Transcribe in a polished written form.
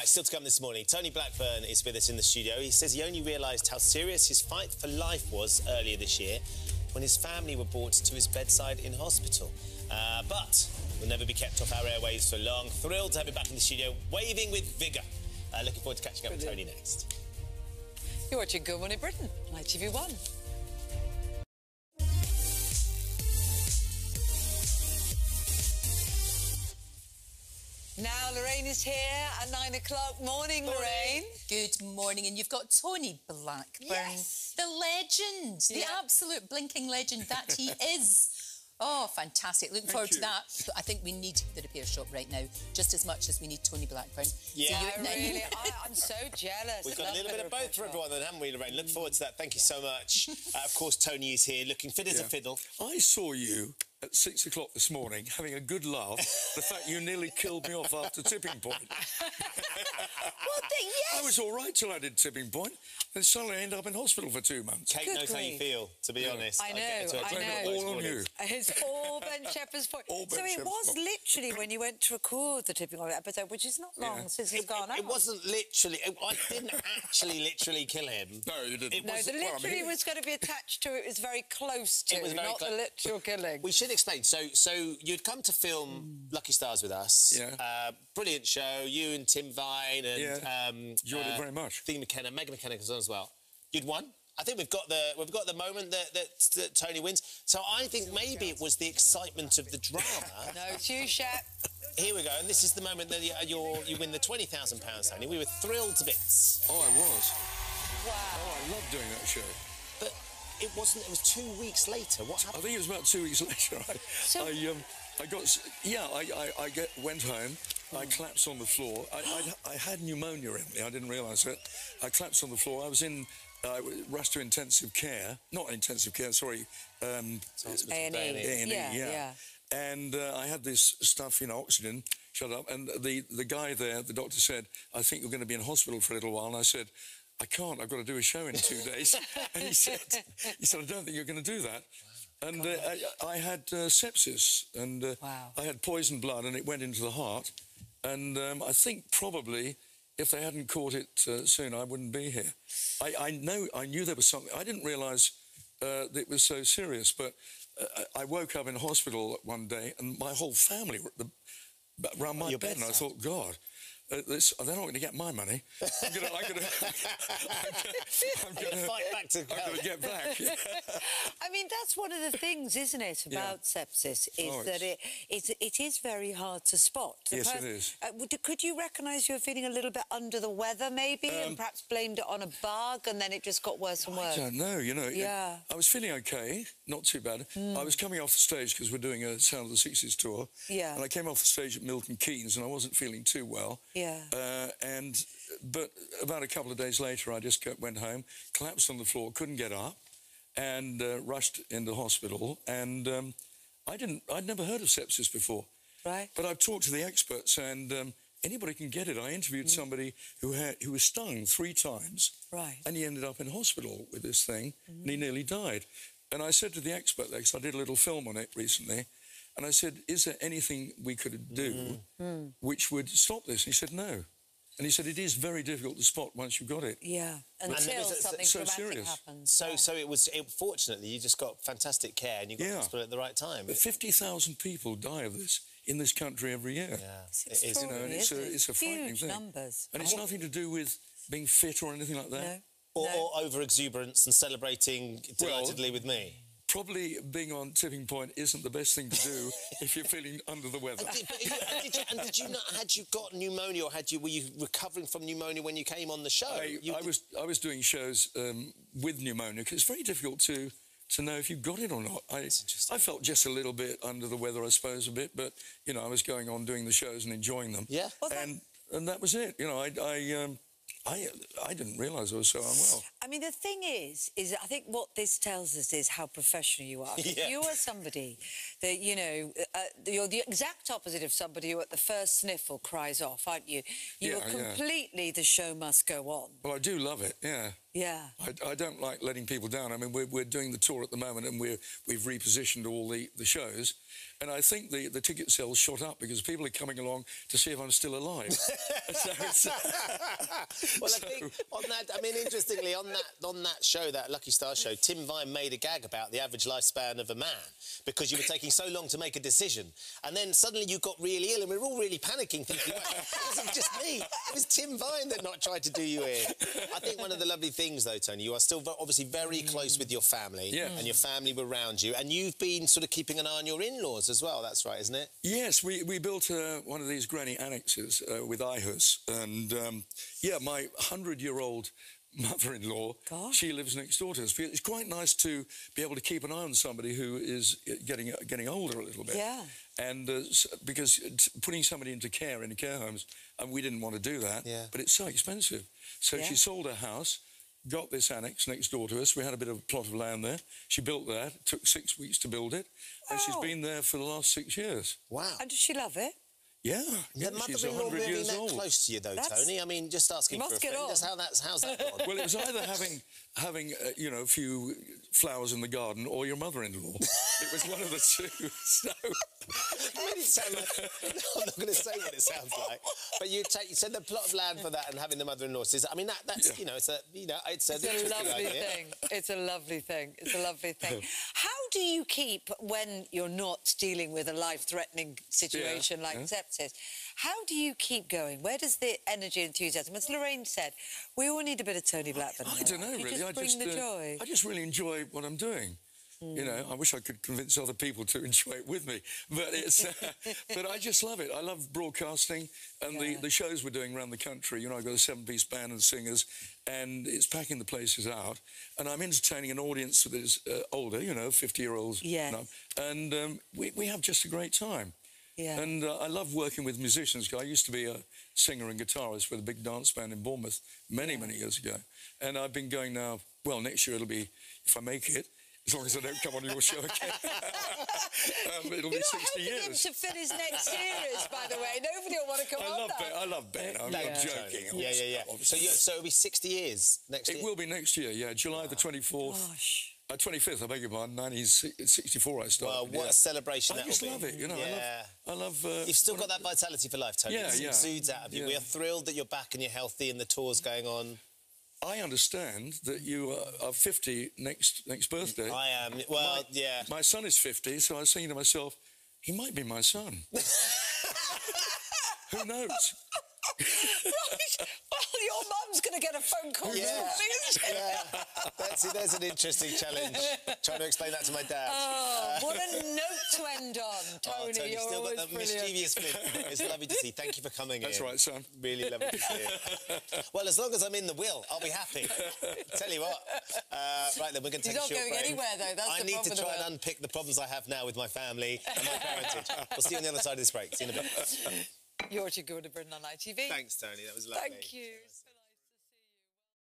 Still to come this morning, Tony Blackburn is with us in the studio. He says he only realised how serious his fight for life was earlier this year when his family were brought to his bedside in hospital. But will never be kept off our airwaves for long. Thrilled to have him back in the studio, waving with vigour. Looking forward to catching up with Tony next. You're watching Good Morning Britain on ITV1. Now Lorraine is here at 9 o'clock. Morning, Lorraine. Good morning. And you've got Tony Blackburn, Yes. the legend, the absolute blinking legend that he is. Oh, fantastic. Looking forward to that. But I think we need the repair shop right now, just as much as we need Tony Blackburn. Yeah, See you at 9. Really, I'm so jealous. We've got a little bit of both for everyone then, haven't we, Lorraine? Look forward to that. Thank you so much. Of course, Tony is here, looking fit as a fiddle. I saw you at 6 o'clock this morning having a good laugh. The fact you nearly killed me off after tipping point. What the, yes. I was all right till I did tipping point, then suddenly I ended up in hospital for 2 months. Kate knows how you feel, to be honest. I know. All on you. It's all Ben Shepherd's fault. All Ben So it Shepherd's was fault. literally when you went to record the tipping point episode, which is not long since it's gone out. It wasn't literally... I didn't actually literally kill him. No, you didn't. No, the literally was going to be attached to it. Was very close to, It was very not the literal killing. We should explain. So you'd come to film Lucky Stars with us. Yeah. Brilliant show. You and Tim Vine and enjoyed it very much. Megan McKenna was on as well. You'd won. I think we've got the moment that Tony wins. So I think maybe it was the excitement of the drama. No, it's you, Shep. Here we go, and this is the moment that you win the £20,000, Tony. We were thrilled to bits. Oh, I was. Wow. Oh, I loved doing that show. But it wasn't. It was 2 weeks later. What happened? I think it was about 2 weeks later. I went home. I collapsed on the floor. I had pneumonia in me. I didn't realise it. I collapsed on the floor. I was in rushed to intensive care. Not intensive care. Sorry. A&E. Yeah. And I had this stuff, oxygen. Shut up. And the guy there, the doctor said, "I think you're going to be in hospital for a little while." And I said, "I can't. I've got to do a show in 2 days." And he said, "I don't think you're going to do that." And I had sepsis, and I had poisoned blood, and it went into the heart. And I think probably if they hadn't caught it soon, I wouldn't be here. I knew there was something. I didn't realise that it was so serious, but I woke up in hospital one day, and my whole family were around my bed, and I thought, God, they're not going to get my money. I'm going to fight back to get back. I mean, that's one of the things, isn't it, about sepsis, is that it is very hard to spot. Yes, it is. Could you recognise you were feeling a little bit under the weather, maybe, and perhaps blamed it on a bug, and then it just got worse and worse? I don't know, I was feeling OK, not too bad. I was coming off the stage because we're doing a Sound of the 60s tour. Yeah. And I came off the stage at Milton Keynes, and I wasn't feeling too well. Yeah. But about a couple of days later, I just went home, collapsed on the floor, couldn't get up, and rushed into hospital. And I'd never heard of sepsis before. Right. But I've talked to the experts, and anybody can get it. I interviewed somebody who was stung 3 times. Right. And he ended up in hospital with this thing, and he nearly died. And I said to the expert there, because I did a little film on it recently, and I said, "Is there anything we could do which would stop this?" And he said, "No." And he said, "It is very difficult to spot once you've got it." Yeah, until something dramatic happens. So it was... fortunately, you just got fantastic care and you got to hospital at the right time. But 50,000 people die of this in this country every year. Yeah, It's extraordinary, it's a frightening huge thing. numbers. And it's nothing to do with being fit or anything like that. No. Or over-exuberance and celebrating delightedly with me. Probably being on tipping point isn't the best thing to do if you're feeling under the weather. Did you not? Had you got pneumonia, or were you recovering from pneumonia when you came on the show? I was doing shows with pneumonia because it's very difficult to know if you've got it or not. I felt just a little bit under the weather, I suppose, a bit, but I was going on doing the shows and enjoying them. Yeah. And that was it. I didn't realise I was so unwell. I mean, the thing is I think what this tells us is how professional you are. Yeah. You are somebody that, you know, you're the exact opposite of somebody who at the first sniffle cries off, aren't you? You are completely the show must go on. Well, I do love it, yeah. Yeah. I don't like letting people down. I mean, we're doing the tour at the moment and we've repositioned all the shows. And I think the ticket sales shot up because people are coming along to see if I'm still alive. Well, I think on that, I mean, interestingly, on that show, that Lucky Star show, Tim Vine made a gag about the average lifespan of a man because you were taking so long to make a decision. And then suddenly you got really ill and we were all really panicking, thinking, well, it wasn't just me. It was Tim Vine that not tried to do you in. I think one of the lovely things, though, Tony, you are still obviously very close with your family and your family were around you. And you've been sort of keeping an eye on your in-laws as well. That's right, isn't it? Yes, we built one of these granny annexes with IHUS. And, yeah, my 100-year-old mother-in-law, she lives next door to us. It's quite nice to be able to keep an eye on somebody who is getting older a little bit. Yeah. And because putting somebody into care in care homes, we didn't want to do that, but it's so expensive. So she sold her house, got this annex next door to us. We had a bit of a plot of land there. She built that. It took 6 weeks to build it. And she's been there for the last 6 years. Wow. And does she love it? Yeah, she's 100 really years old. Close to you, though, Tony. I mean, just asking for a friend. How's that gone? Well, it was either having you know, a few flowers in the garden or your mother-in-law. It was one of the two. So You made it sound like... I'm not going to say what it sounds like. But you said the plot of land for that and having the mother-in-law. I mean, that's you know, it's a lovely thing. It's a lovely thing. It's a lovely thing. How do you keep when you're not dealing with a life-threatening situation like sepsis? How do you keep going? Where does the energy and enthusiasm? As Lorraine said, we all need a bit of Tony Blackburn. I don't know, really. I just really enjoy what I'm doing. You know, I wish I could convince other people to enjoy it with me, but it's. But I just love it. I love broadcasting and the shows we're doing around the country. You know, I've got a 7-piece band and singers, and it's packing the places out. And I'm entertaining an audience that is older, you know, 50-year-olds. Yeah. And we have just a great time. Yeah. And I love working with musicians. I used to be a singer and guitarist for the big dance band in Bournemouth many years ago. And I've been going now. Well, next year it'll be, if I make it. As long as I don't come on your show again. It'll be 60 years. You're not helping him to fit his next series, by the way. Nobody will want to come on that. I love Ben. I'm joking. Yeah. So it'll be 60 years next year? It will be next year, yeah. July the 24th. Gosh. 25th, I beg your pardon, 1964 I started. Well, what a celebration that will be. I just love it, you know. I love You've still got that vitality for life, Tony. It exudes out of you. We are thrilled that you're back and you're healthy and the tour's going on. I understand that you are 50 next birthday. I am. Well, My son is 50, so I was thinking to myself, he might be my son. Who knows? Right. Well, your mum's going to get a phone call. There's an interesting challenge. Trying to explain that to my dad. Oh, what a note to end on, Tony. Tony, you're still got that brilliant. mischievous flip. It's lovely to see. Thank you for coming in. That's right, son. Really lovely to see you. Well, as long as I'm in the will, I'll be happy. Tell you what. Right, then we're going to take a short break. He's not going anywhere, though. That's the problem. I need to try and unpick the problems I have now with my family and my parentage. We'll see you on the other side of this break. See you in a bit. You're too good to Britain on ITV. Thanks, Tony. That was lovely. Thank you.